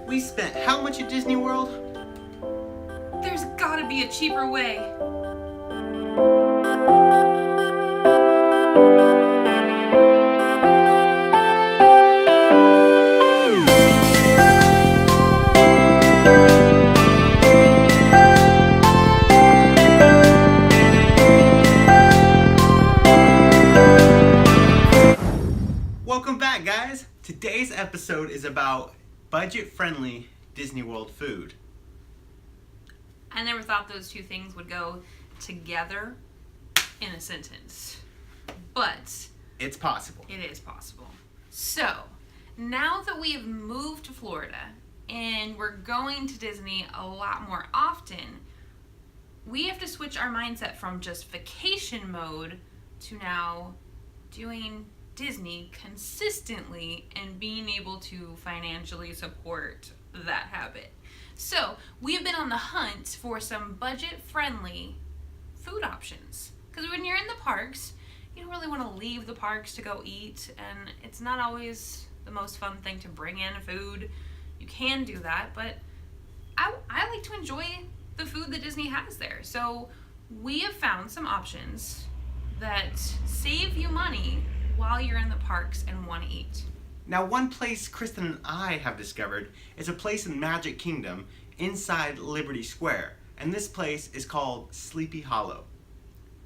We spent how much at Disney World? There's gotta be a cheaper way. Welcome back, guys. Today's episode is about budget-friendly Disney World food. I never thought those two things would go together in a sentence, but It's possible. it is possible. So, now that we have moved to Florida and we're going to Disney a lot more often, we have to switch our mindset from just vacation mode to now doing Disney consistently and being able to financially support that habit. So, we've been on the hunt for some budget-friendly food options. Because when you're in the parks, you don't really want to leave the parks to go eat, and it's not always the most fun thing to bring in food. You can do that, but I like to enjoy the food that Disney has there. So, we have found some options that save you money while you're in the parks and want to eat. Now, one place Kristen and I have discovered is a place in Magic Kingdom inside Liberty Square. And this place is called Sleepy Hollow.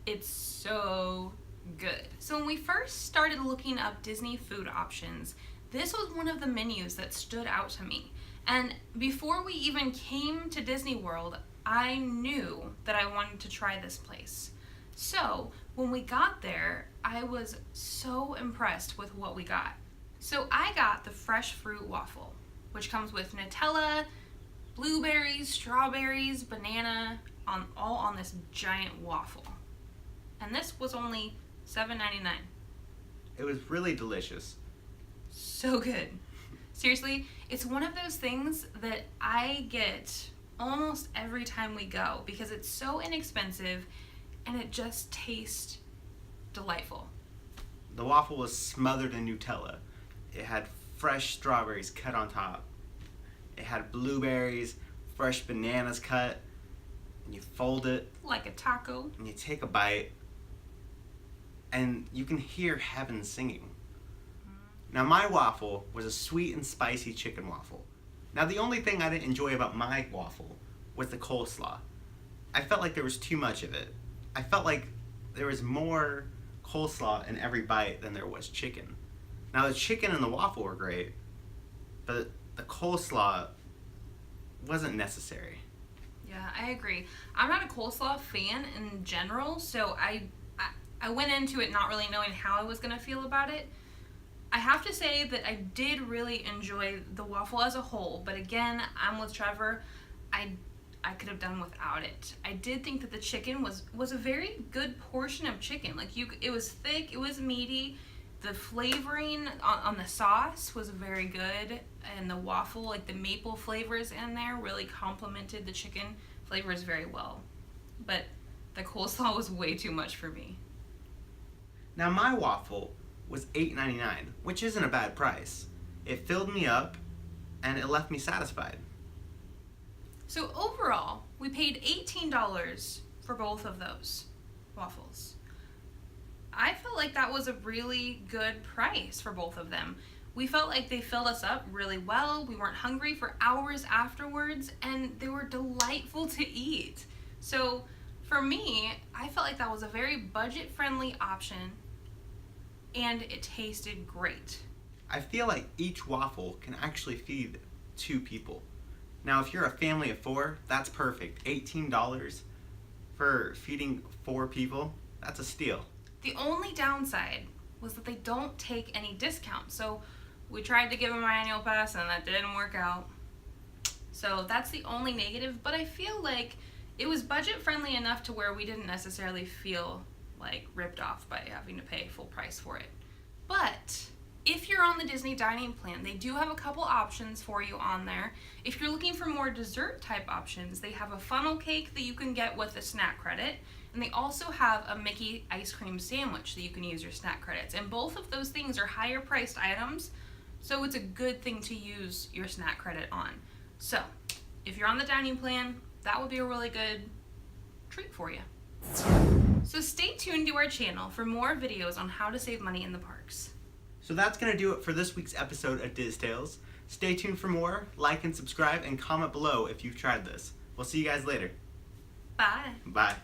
It's so good. So when we first started looking up Disney food options, this was one of the menus that stood out to me. And before we even came to Disney World, I knew that I wanted to try this place. So when we got there, I was so impressed with what we got. So I got the fresh fruit waffle, which comes with Nutella, blueberries, strawberries, banana, all on this giant waffle. And this was only $7.99. It was really delicious. So good. Seriously, it's one of those things that I get almost every time we go because it's so inexpensive and it just tastes delightful. The waffle was smothered in Nutella. It had fresh strawberries cut on top. It had blueberries, fresh bananas cut. And you fold it. Like a taco. And you take a bite. And you can hear heaven singing. Now, my waffle was a sweet and spicy chicken waffle. Now, the only thing I didn't enjoy about my waffle was the coleslaw. I felt like there was too much of it. I felt like there was more coleslaw in every bite than there was chicken. Now, the chicken and the waffle were great, but the coleslaw wasn't necessary. Yeah, I agree. I'm not a coleslaw fan in general, so I went into it not really knowing how I was going to feel about it. I have to say that I did really enjoy the waffle as a whole, but again, I'm with Trevor. I could have done without it. I did think that the chicken was a very good portion of chicken. Like it was thick, it was meaty. The flavoring on the sauce was very good, and the waffle, like the maple flavors in there, really complemented the chicken flavors very well. But the coleslaw was way too much for me. Now, my waffle was $8.99, which isn't a bad price. It filled me up, and it left me satisfied. So overall, we paid $18 for both of those waffles. I felt like that was a really good price for both of them. We felt like they filled us up really well. We weren't hungry for hours afterwards, and they were delightful to eat. So for me, I felt like that was a very budget-friendly option, and it tasted great. I feel like each waffle can actually feed 2 people. Now, if you're a family of 4, that's perfect. $18 for feeding 4 people, that's a steal. The only downside was that they don't take any discounts. So we tried to give them our annual pass and that didn't work out. So that's the only negative, but I feel like it was budget friendly enough to where we didn't necessarily feel like ripped off by having to pay full price for it. But if you're on the Disney dining plan, they do have a couple options for you on there. If you're looking for more dessert type options, they have a funnel cake that you can get with a snack credit. And they also have a Mickey ice cream sandwich that you can use your snack credits. And both of those things are higher priced items, so it's a good thing to use your snack credit on. So, if you're on the dining plan, that would be a really good treat for you. So stay tuned to our channel for more videos on how to save money in the parks. So that's going to do it for this week's episode of Diz Tales. Stay tuned for more, like and subscribe, and comment below if you've tried this. We'll see you guys later. Bye. Bye.